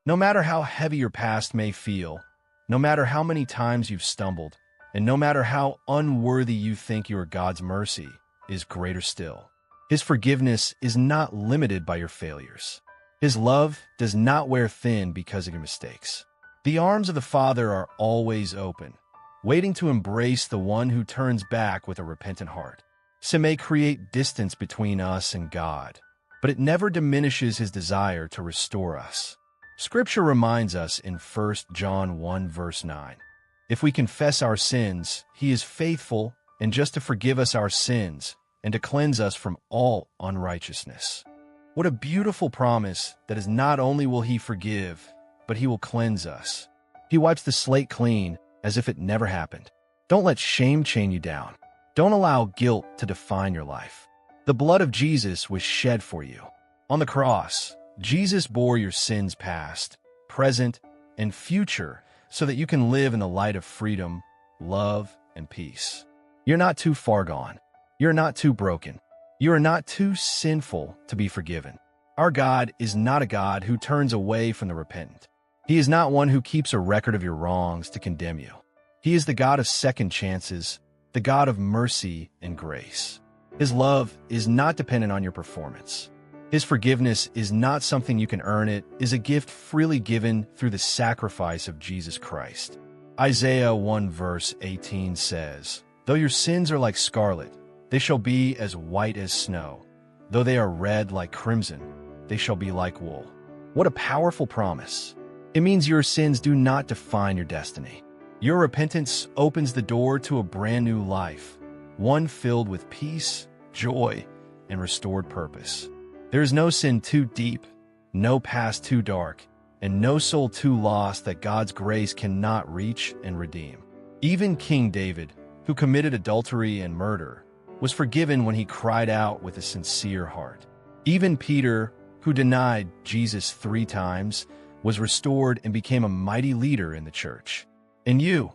No matter how heavy your past may feel, no matter how many times you've stumbled, and no matter how unworthy you think you are, God's mercy is greater still. His forgiveness is not limited by your failures. His love does not wear thin because of your mistakes. The arms of the Father are always open, waiting to embrace the one who turns back with a repentant heart. Sin may create distance between us and God, but it never diminishes his desire to restore us. Scripture reminds us in 1 John 1 verse 9, if we confess our sins, he is faithful and just to forgive us our sins and to cleanse us from all unrighteousness. What a beautiful promise that is not only will he forgive, but he will cleanse us. He wipes the slate clean as if it never happened. Don't let shame chain you down. Don't allow guilt to define your life. The blood of Jesus was shed for you. On the cross, Jesus bore your sins past, present, and future so that you can live in the light of freedom, love, and peace. You're not too far gone. You're not too broken. You are not too sinful to be forgiven. Our God is not a God who turns away from the repentant. He is not one who keeps a record of your wrongs to condemn you. He is the God of second chances, the God of mercy and grace. His love is not dependent on your performance. His forgiveness is not something you can earn. It is a gift freely given through the sacrifice of Jesus Christ. Isaiah 1 verse 18 says, though your sins are like scarlet, they shall be as white as snow. Though they are red like crimson, they shall be like wool. What a powerful promise. It means your sins do not define your destiny. Your repentance opens the door to a brand new life, one filled with peace, joy, and restored purpose. There is no sin too deep, no past too dark, and no soul too lost that God's grace cannot reach and redeem. Even King David, who committed adultery and murder, was forgiven when he cried out with a sincere heart. Even Peter, who denied Jesus 3 times, was restored and became a mighty leader in the church. And you,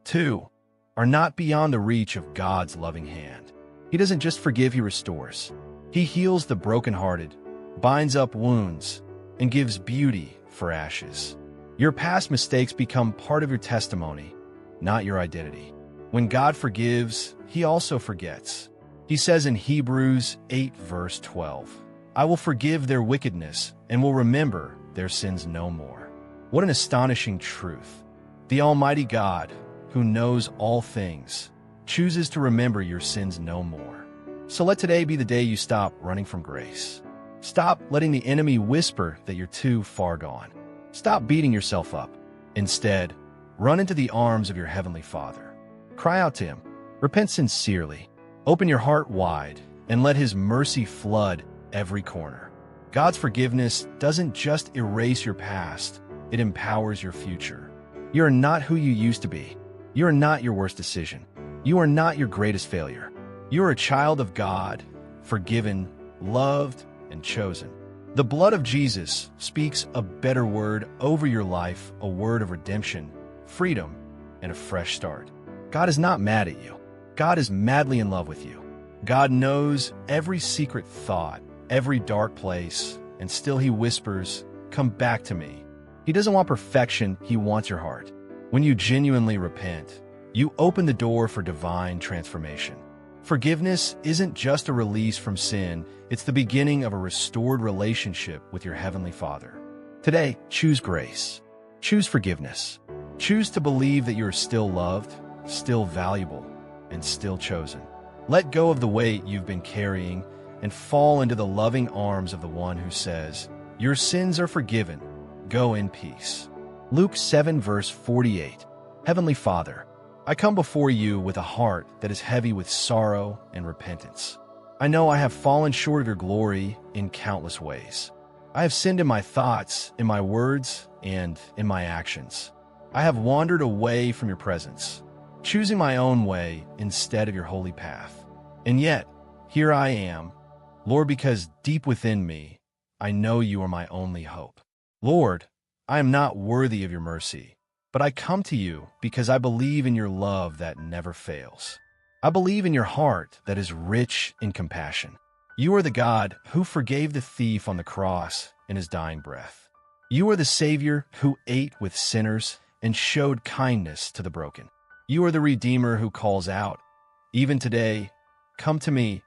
too, are not beyond the reach of God's loving hand. He doesn't just forgive, he restores. He heals the brokenhearted, binds up wounds, and gives beauty for ashes. Your past mistakes become part of your testimony, not your identity. When God forgives, he also forgets. He says in Hebrews 8 verse 12, I will forgive their wickedness and will remember their sins no more. What an astonishing truth. The Almighty God, who knows all things, chooses to remember your sins no more. So let today be the day you stop running from grace. Stop letting the enemy whisper that you're too far gone. Stop beating yourself up. Instead, run into the arms of your Heavenly Father. Cry out to him. Repent sincerely. Open your heart wide and let his mercy flood every corner. God's forgiveness doesn't just erase your past, it empowers your future. You are not who you used to be. You are not your worst decision. You are not your greatest failure. You are a child of God, forgiven, loved, and chosen. The blood of Jesus speaks a better word over your life, a word of redemption, freedom, and a fresh start. God is not mad at you. God is madly in love with you. God knows every secret thought, every dark place, and still he whispers, come back to me. He doesn't want perfection, he wants your heart. When you genuinely repent, you open the door for divine transformation. Forgiveness isn't just a release from sin, it's the beginning of a restored relationship with your Heavenly Father. Today, choose grace. Choose forgiveness. Choose to believe that you are still loved, still valuable, and still chosen. Let go of the weight you've been carrying and fall into the loving arms of the one who says, your sins are forgiven. Go in peace. Luke 7 verse 48. Heavenly Father, I come before you with a heart that is heavy with sorrow and repentance. I know I have fallen short of your glory in countless ways. I have sinned in my thoughts, in my words, and in my actions. I have wandered away from your presence, choosing my own way instead of your holy path. And yet, here I am, Lord, because deep within me, I know you are my only hope. Lord, I am not worthy of your mercy, but I come to you because I believe in your love that never fails. I believe in your heart that is rich in compassion. You are the God who forgave the thief on the cross in his dying breath. You are the Savior who ate with sinners and showed kindness to the broken. You are the Redeemer who calls out, even today, come to me,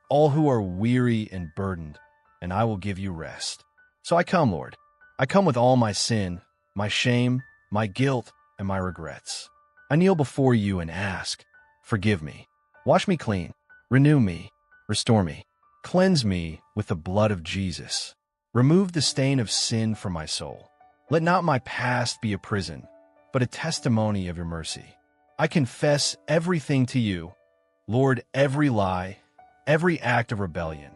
all who are weary and burdened, and I will give you rest. So I come, Lord. I come with all my sin, my shame, my guilt, and my regrets. I kneel before you and ask, forgive me. Wash me clean. Renew me. Restore me. Cleanse me with the blood of Jesus. Remove the stain of sin from my soul. Let not my past be a prison, but a testimony of your mercy. I confess everything to you, Lord, every lie, every act of rebellion,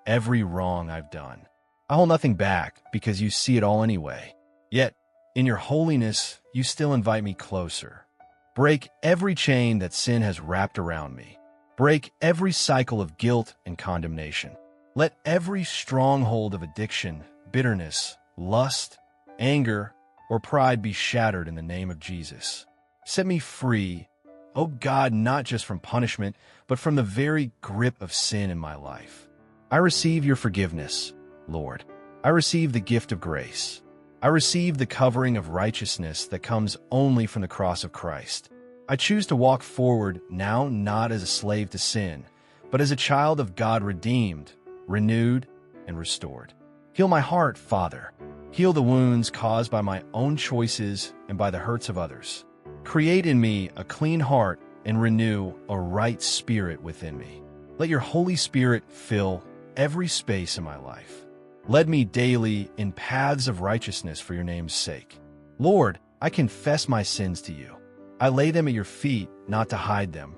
every wrong I've done. I hold nothing back because you see it all anyway. Yet, in your holiness, you still invite me closer. Break every chain that sin has wrapped around me. Break every cycle of guilt and condemnation. Let every stronghold of addiction, bitterness, lust, anger, or pride be shattered in the name of Jesus. Set me free, oh God, not just from punishment, but from the very grip of sin in my life. I receive your forgiveness, Lord. I receive the gift of grace. I receive the covering of righteousness that comes only from the cross of Christ. I choose to walk forward now not as a slave to sin, but as a child of God redeemed, renewed, and restored. Heal my heart, Father. Heal the wounds caused by my own choices and by the hurts of others. Create in me a clean heart and renew a right spirit within me. Let your Holy Spirit fill every space in my life. Lead me daily in paths of righteousness for your name's sake. Lord, I confess my sins to you. I lay them at your feet, not to hide them,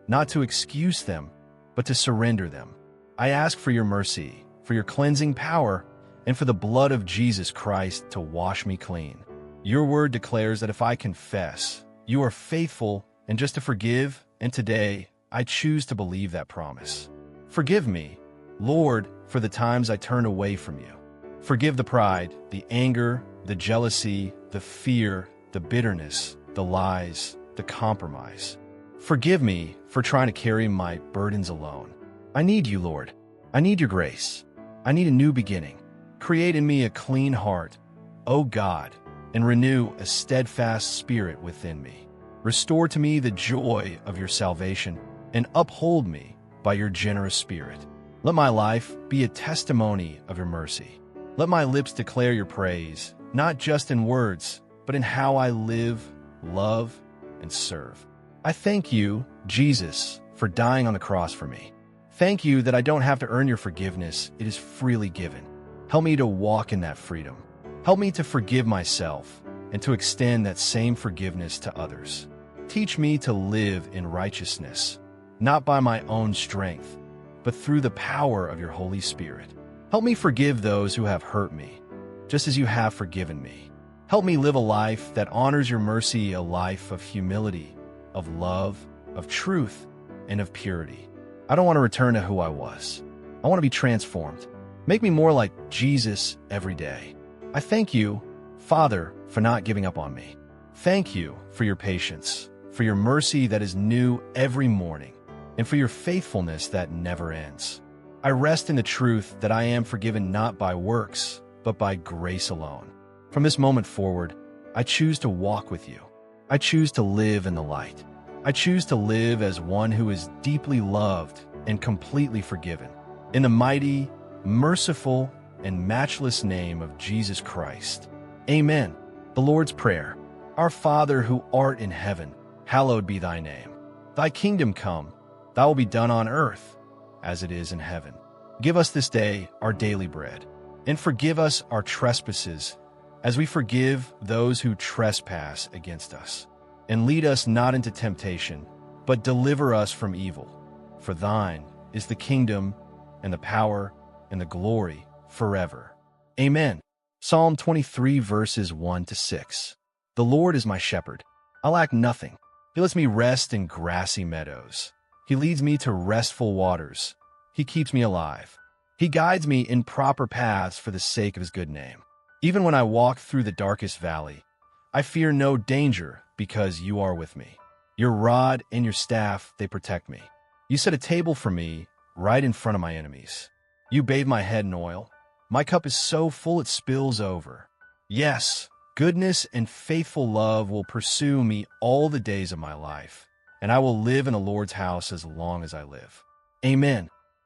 not to excuse them, but to surrender them. I ask for your mercy, for your cleansing power, and for the blood of Jesus Christ to wash me clean. Your word declares that if I confess, you are faithful and just to forgive, and today I choose to believe that promise. Forgive me, Lord, for the times I turned away from you. Forgive the pride, the anger, the jealousy, the fear, the bitterness, the lies, the compromise. Forgive me for trying to carry my burdens alone. I need you, Lord. I need your grace. I need a new beginning. Create in me a clean heart, O God, and renew a steadfast spirit within me. Restore to me the joy of your salvation and uphold me by your generous spirit. Let my life be a testimony of your mercy. Let my lips declare your praise, not just in words, but in how I live, love, and serve. I thank you, Jesus, for dying on the cross for me. Thank you that I don't have to earn your forgiveness. It is freely given. Help me to walk in that freedom. Help me to forgive myself and to extend that same forgiveness to others. Teach me to live in righteousness, not by my own strength, but through the power of your Holy Spirit. Help me forgive those who have hurt me, just as you have forgiven me. Help me live a life that honors your mercy, a life of humility, of love, of truth, and of purity. I don't want to return to who I was. I want to be transformed. Make me more like Jesus every day. I thank you, Father, for not giving up on me. Thank you for your patience, for your mercy that is new every morning, and for your faithfulness that never ends. I rest in the truth that I am forgiven not by works, but by grace alone. From this moment forward, I choose to walk with you. I choose to live in the light. I choose to live as one who is deeply loved and completely forgiven. In the mighty, merciful, and matchless name of Jesus Christ. Amen. The Lord's Prayer. Our Father who art in heaven, hallowed be thy name. Thy kingdom come, thy will be done on earth as it is in heaven. Give us this day our daily bread, and forgive us our trespasses as we forgive those who trespass against us. And lead us not into temptation, but deliver us from evil. For thine is the kingdom, and the power, and the glory forever. Amen. Psalm 23 verses 1-6. The Lord is my shepherd. I lack nothing. He lets me rest in grassy meadows. He leads me to restful waters. He keeps me alive. He guides me in proper paths for the sake of his good name. Even when I walk through the darkest valley, I fear no danger because you are with me. Your rod and your staff, they protect me. You set a table for me right in front of my enemies. You bathe my head in oil. My cup is so full it spills over. Yes, goodness and faithful love will pursue me all the days of my life, and I will live in the Lord's house as long as I live. Amen.